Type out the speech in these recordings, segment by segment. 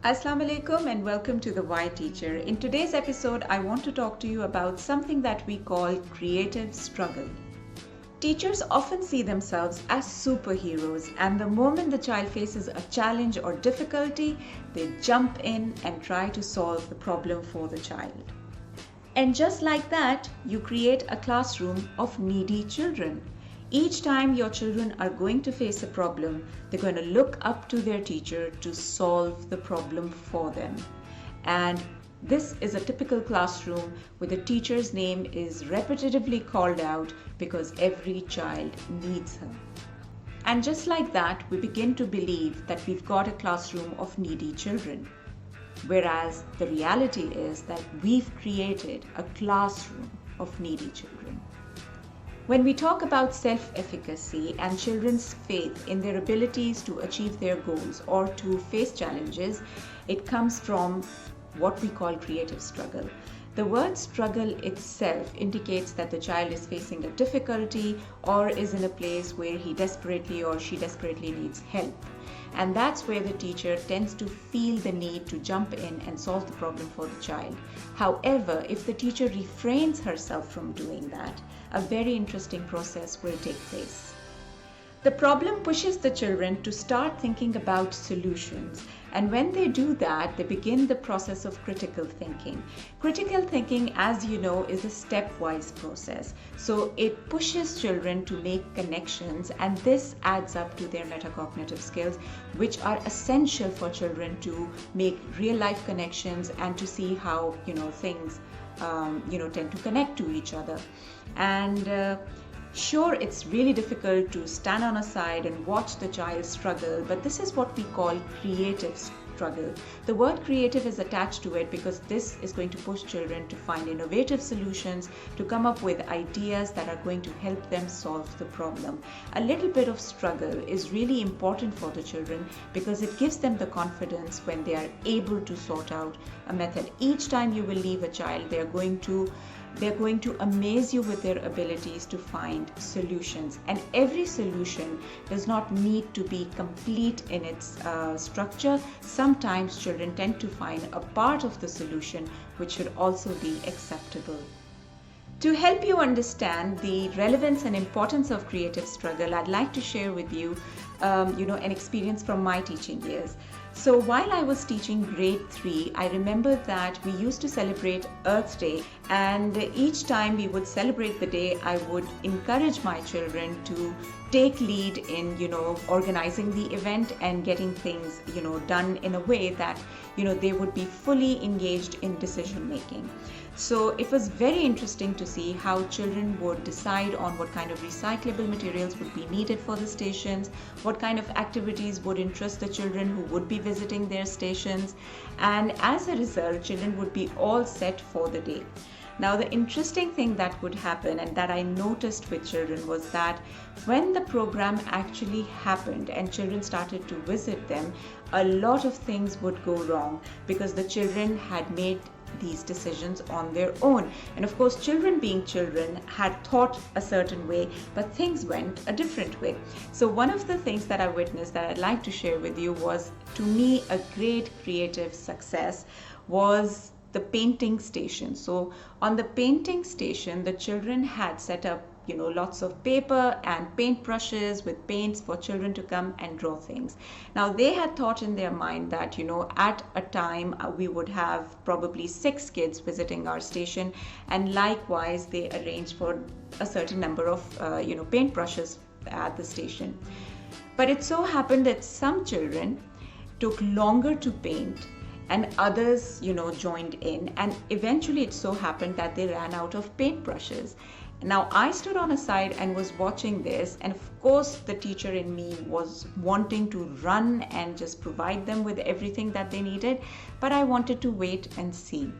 Assalamu alaikum and welcome to The Why Teacher. In today's episode, I want to talk to you about something that we call creative struggle. Teachers often see themselves as superheroes, and the moment the child faces a challenge or difficulty, they jump in and try to solve the problem for the child. And just like that, you create a classroom of needy children. Each time your children are going to face a problem, they're going to look up to their teacher to solve the problem for them. And this is a typical classroom where the teacher's name is repetitively called out because every child needs her. And just like that, we begin to believe that we've got a classroom of needy children. Whereas the reality is that we've created a classroom of needy children. When we talk about self-efficacy and children's faith in their abilities to achieve their goals or to face challenges, it comes from what we call creative struggle. The word struggle itself indicates that the child is facing a difficulty or is in a place where he desperately or she desperately needs help. And that's where the teacher tends to feel the need to jump in and solve the problem for the child. However, if the teacher refrains herself from doing that, a very interesting process will take place. The problem pushes the children to start thinking about solutions, and when they do that, they begin the process of critical thinking. Critical thinking, as you know, is a stepwise process. So it pushes children to make connections, and this adds up to their metacognitive skills, which are essential for children to make real life connections and to see how things tend to connect to each other. And sure, it's really difficult to stand on a side and watch the child struggle, but this is what we call creative struggle. The word creative is attached to it because this is going to push children to find innovative solutions, to come up with ideas that are going to help them solve the problem. A little bit of struggle is really important for the children because it gives them the confidence when they are able to sort out a method. Each time you will leave a child, they're going to amaze you with their abilities to find solutions. And every solution does not need to be complete in its structure. Sometimes children tend to find a part of the solution which should also be acceptable. To help you understand the relevance and importance of creative struggle, I'd like to share with you, an experience from my teaching years. So while I was teaching grade 3, I remember that we used to celebrate Earth Day, and each time we would celebrate the day, I would encourage my children to take lead in, organizing the event and getting things, done in a way that, they would be fully engaged in decision making. So it was very interesting to see how children would decide on what kind of recyclable materials would be needed for the stations, what kind of activities would interest the children who would be visiting their stations, and as a result, children would be all set for the day. Now, the interesting thing that would happen and that I noticed with children was that when the program actually happened and children started to visit them, a lot of things would go wrong because the children had made these decisions on their own. And of course, children being children had thought a certain way, but things went a different way. So one of the things that I witnessed that I'd like to share with you was, to me, a great creative success was the painting station. So on the painting station, the children had set up lots of paper and paint brushes with paints for children to come and draw things. Now they had thought in their mind that at a time we would have probably 6 kids visiting our station, and likewise they arranged for a certain number of paint brushes at the station. But it so happened that some children took longer to paint and others joined in, and eventually it so happened that they ran out of paintbrushes. Now I stood on a side and was watching this, and of course the teacher in me was wanting to run and just provide them with everything that they needed, but I wanted to wait and see.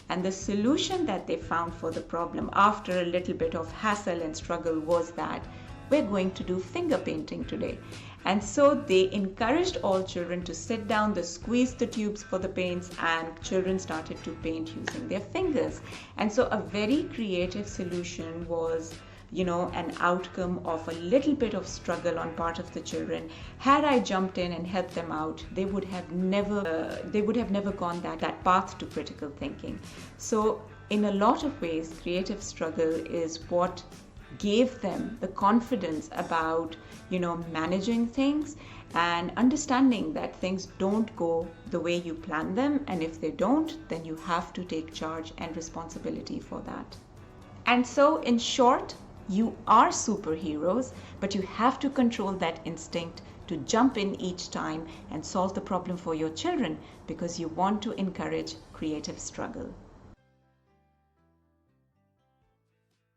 And the solution that they found for the problem after a little bit of hassle and struggle was that we're going to do finger painting today. And so they encouraged all children to sit down, they squeezed the tubes for the paints, and children started to paint using their fingers. And so a very creative solution was an outcome of a little bit of struggle on part of the children. Had I jumped in and helped them out, they would have never gone that path to critical thinking. So in a lot of ways, creative struggle is what gave them the confidence about managing things and understanding that things don't go the way you plan them, and if they don't, then you have to take charge and responsibility for that. And so in short, you are superheroes, but you have to control that instinct to jump in each time and solve the problem for your children, because you want to encourage creative struggle.